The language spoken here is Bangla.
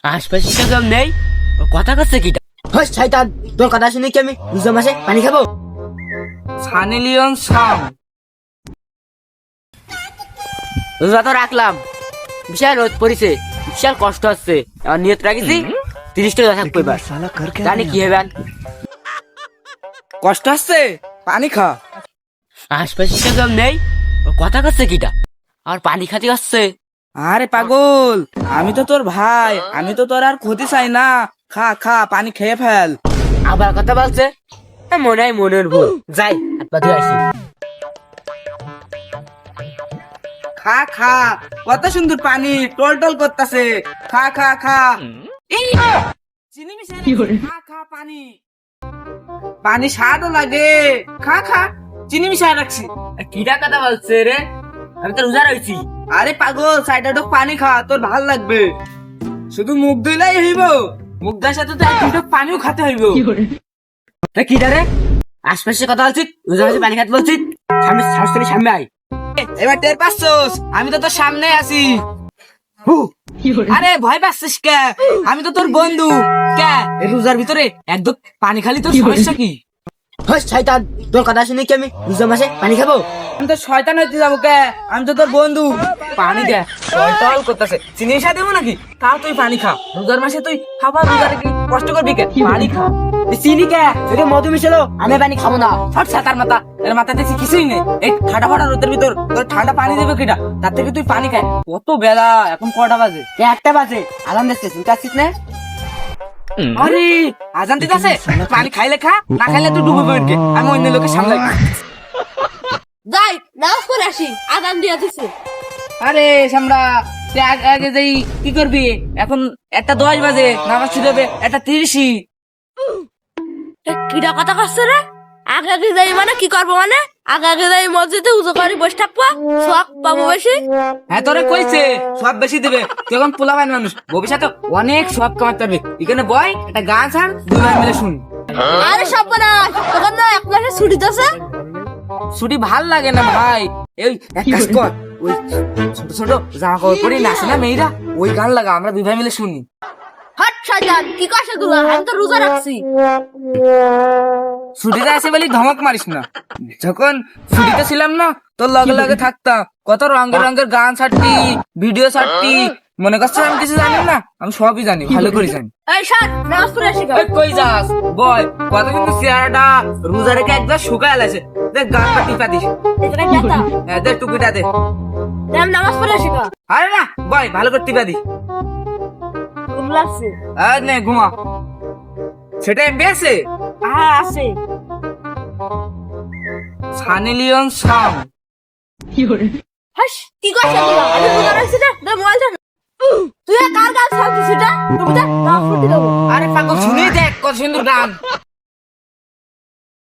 আশপাশে কেউ নেই, ও কথা করছে কিটা? হস শয়তান, তোর কথা শুনে কি আমি রোজা মাসে পানি খাবো? Sunny Leone song. রোজা তো রাখলাম, বিশাল রোদ পড়িছে, বিশাল কষ্ট হচ্ছে। আর নিয়ত রাখিছি 30 টাকা থাকবে এবার, জানি কি হবে। কষ্ট আসছে, পানি খা। আশপাশে কেউ নেই, ও কথা করছে কিটা? আর পানি খাতে আসছে। আরে পাগল, আমি তো তোর ভাই, আমি তো তোর আর ক্ষতি চাই না। খা খা, পানি খেয়ে ফেল। আবার কথা বলছে, মনে হয় মনের ভুল। যাই হাত পা ধুয়ে আসি। খা খা, কত সুন্দর পানি টল টল করতেছে। খা খা খা। চিনি মিশাই খা খা পানি। পানি স্বাদও লাগে। খা খা, চিনি মিশাই রাখছি। কিটা কথা বলছে রে? আমি তো রোজা রয়েছি। আরে পাগল, সাইডে পানি খা, তোর ভাল লাগবে। শুধু মুখ ধুইলেই হইব, মুখ ধোয়ার সাথে তো 1 লিটার পানিও খেতে হইব। কিটা রে? আশপাশে কথা বলছি, রোজা মাসে পানি খাতে বলছি। সামনে সামনে সামনে আয়। এবার টের পাচ্ছস, আমি তো তোর সামনে আছি। আরে ভয় পাচ্ছিস কে? আমি তো তোর বন্ধু। কে এই রোজার ভিতরে একদম পানি খালি, তোর সমস্যা কি? হস শয়তান, তোর কথা শুনে কি আমি রোজা মাসে পানি খাবো? আমি তো শয়তান হইতে যাবো কে? আমি তো তোর বন্ধু। পানি দে, টল করতেছে। চিনি মিশা দেবো নাকি? তাও তুই পানি খা। রোজার মাসে তুই খাবার, রোজারে কি কষ্ট করবি কে? পানি খা। চিনি কে? যদি মধু মিশালো আমি পানি খাবো না। সব সাতার মাথা, এর মাথা দেখছি কিছুই নেই। এই ঠান্ডা ফাটা রোদের ভিতর তোর ঠান্ডা পানি দেবে কিটা? তার থেকে তুই পানি খায়। কত বেলা, এখন কটা বাজে? 1টা বাজে, আলাম দেখছিস, তুই আসছিস না? আরে আজান দিতে আছে, পানি খাইলে খা, না খাইলে তুই ডুবে পড়বি। আমি অন্য লোকের সামলাই। যাই নামাজ পড়ে আসি, আদান দিয়া দিছে। আরে সামরা, তুই আগে যাই কি করবি? এখন 1:10 বাজে, নামাজ শুরু হবে 1:30। কিটা কথা করছে রে? আগে আগে যাই মানে কি করবো? মানে আগে আগে যাই মসজিদে উজু করে বসে থাকবো, সব পাবো বেশি। হ্যাঁ তোরে কইছে সব বেশি দেবে। তুই এখন পোলাবান মানুষ, ভবিষ্যতে অনেক সব কামাতে পারবি। এখানে বয়, একটা গান ছাড়, 2 ভাই মিলে শুন। আরে সব না, তখন না 1 মাসে ছুটি দিছে। ছুটি ভাল লাগে না ভাই। এই এক কাজ কর, ওই ছোট ছোট জামা কাপড় পরে নাচে না মেয়েরা, ওই গান লাগা, আমরা 2 ভাই মিলে শুনি। হট শয়তান, কি কইছে গুলা? আমি তো রোজা রাখছি। ছুটিতে আসে বলি ধমক মারিস না। যখন ছুটিতে ছিলাম না, তোর লগে লগে থাকতাম, কত রঙের রঙের গান ছাড়তি, ভিডিও ছাড়তি। মনে করছিস আমি কিছু জানি না? আমি সবই জানি, ভালো করে জানি। এই সর, নামাজ পড়ে আসি। এই কই যাস বয়? কত কিন্তু চেহারাটা রোজা রেখে একদম শুকায় আছে। দেখ গান পাতি পাতিস। এটা কেতা? হ্যাঁ দেখ টুপিটা দে। আমি নামাজ পড়ে আসি। আরে না বয়, ভালো করে টিপা দি। ঘুম লাগছে। আর নে ঘুমা। সেটা এমবি আছে? হ্যাঁ আছে। Sunny Leone song. হাস, কি কইছে গুলা? আমি রোজা রাখছি না, দে মোবাইলটা। তুই কার গান ছাড়ছিস এটা? তুমি তো নামাজ পড়তে যাবো। আরে পাগল, শুনেই দেখ কত সুন্দর গান।